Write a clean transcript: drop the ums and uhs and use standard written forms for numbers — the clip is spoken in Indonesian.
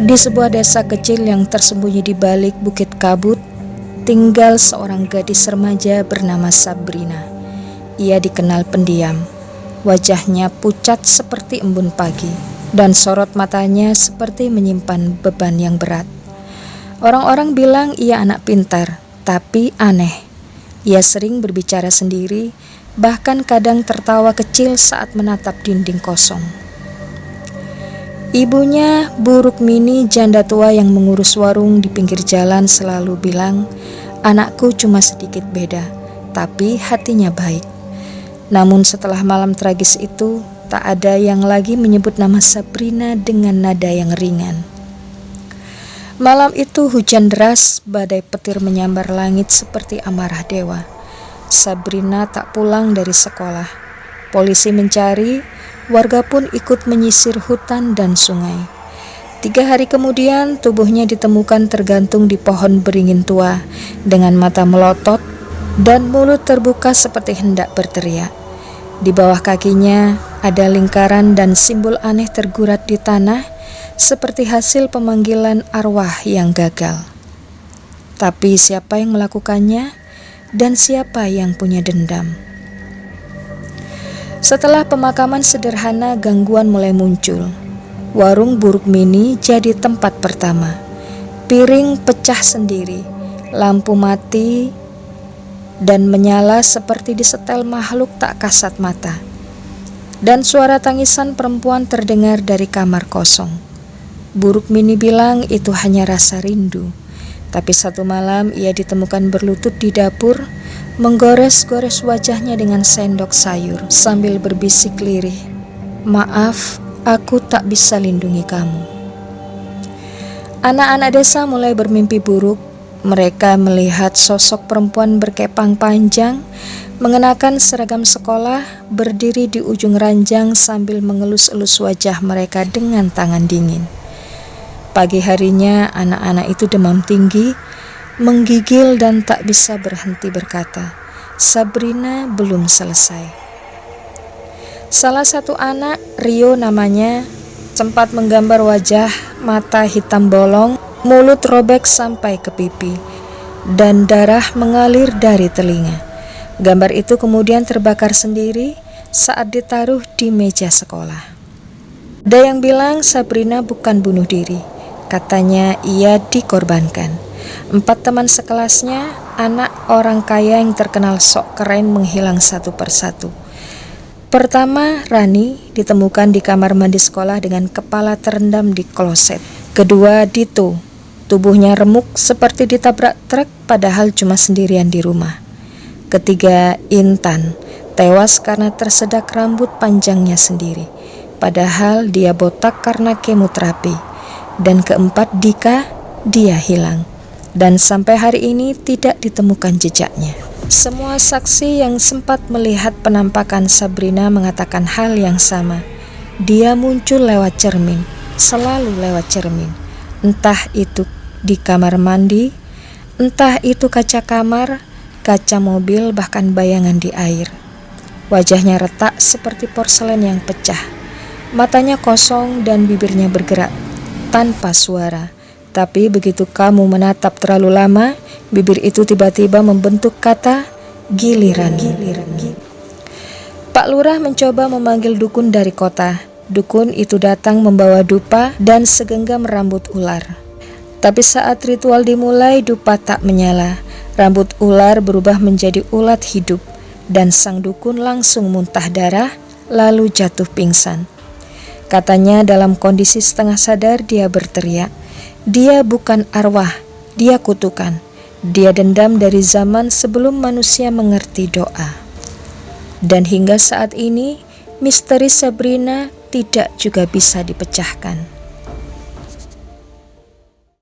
Di sebuah desa kecil yang tersembunyi di balik bukit kabut, tinggal seorang gadis remaja bernama Sabrina. Ia dikenal pendiam. Wajahnya pucat seperti embun pagi, dan sorot matanya seperti menyimpan beban yang berat. Orang-orang bilang ia anak pintar, tapi aneh. Ia sering berbicara sendiri, bahkan kadang tertawa kecil saat menatap dinding kosong. Ibunya, Bu Rukmini, janda tua yang mengurus warung di pinggir jalan, selalu bilang, "Anakku cuma sedikit beda, tapi hatinya baik." Namun setelah malam tragis itu, tak ada yang lagi menyebut nama Sabrina dengan nada yang ringan. Malam itu hujan deras, badai petir menyambar langit seperti amarah dewa. Sabrina tak pulang dari sekolah. Polisi mencari, warga pun ikut menyisir hutan dan sungai. 3 hari kemudian, tubuhnya ditemukan tergantung di pohon beringin tua, dengan mata melotot dan mulut terbuka seperti hendak berteriak. Di bawah kakinya ada lingkaran dan simbol aneh tergurat di tanah, seperti hasil pemanggilan arwah yang gagal. Tapi siapa yang melakukannya, dan siapa yang punya dendam? Setelah pemakaman sederhana, gangguan mulai muncul. Warung Bu Rukmini jadi tempat pertama. Piring pecah sendiri, lampu mati dan menyala seperti disetel makhluk tak kasat mata. Dan suara tangisan perempuan terdengar dari kamar kosong. Bu Rukmini bilang itu hanya rasa rindu. Tapi satu malam ia ditemukan berlutut di dapur, menggores-gores wajahnya dengan sendok sayur sambil berbisik lirih, "Maaf, aku tak bisa lindungi kamu." Anak-anak desa mulai bermimpi buruk. Mereka melihat sosok perempuan berkepang panjang, mengenakan seragam sekolah, berdiri di ujung ranjang sambil mengelus-elus wajah mereka dengan tangan dingin. Pagi harinya anak-anak itu demam tinggi, menggigil dan tak bisa berhenti berkata, "Sabrina belum selesai." Salah satu anak, Rio namanya, sempat menggambar wajah, mata hitam bolong, mulut robek sampai ke pipi, dan darah mengalir dari telinga. Gambar itu kemudian terbakar sendiri saat ditaruh di meja sekolah. Ada yang bilang Sabrina bukan bunuh diri, katanya ia dikorbankan. 4 teman sekelasnya, anak orang kaya yang terkenal sok keren, menghilang satu persatu. Pertama, Rani ditemukan di kamar mandi sekolah dengan kepala terendam di kloset. Kedua, Dito, tubuhnya remuk seperti ditabrak truk padahal cuma sendirian di rumah. Ketiga, Intan, tewas karena tersedak rambut panjangnya sendiri, padahal dia botak karena kemoterapi. Dan keempat, Dika, dia hilang. Dan sampai hari ini tidak ditemukan jejaknya. Semua saksi yang sempat melihat penampakan Sabrina mengatakan hal yang sama. Dia muncul lewat cermin, selalu lewat cermin. Entah itu di kamar mandi, entah itu kaca kamar, kaca mobil, bahkan bayangan di air. Wajahnya retak seperti porselen yang pecah. Matanya kosong dan bibirnya bergerak tanpa suara. Tapi begitu kamu menatap terlalu lama, bibir itu tiba-tiba membentuk kata giliran. Pak Lurah mencoba memanggil dukun dari kota. Dukun itu datang membawa dupa dan segenggam rambut ular. Tapi saat ritual dimulai, dupa tak menyala. Rambut ular berubah menjadi ulat hidup, dan sang dukun langsung muntah darah, lalu jatuh pingsan. Katanya dalam kondisi setengah sadar dia berteriak, "Dia bukan arwah, dia kutukan. Dia dendam dari zaman sebelum manusia mengerti doa." Dan hingga saat ini, misteri Sabrina tidak juga bisa dipecahkan.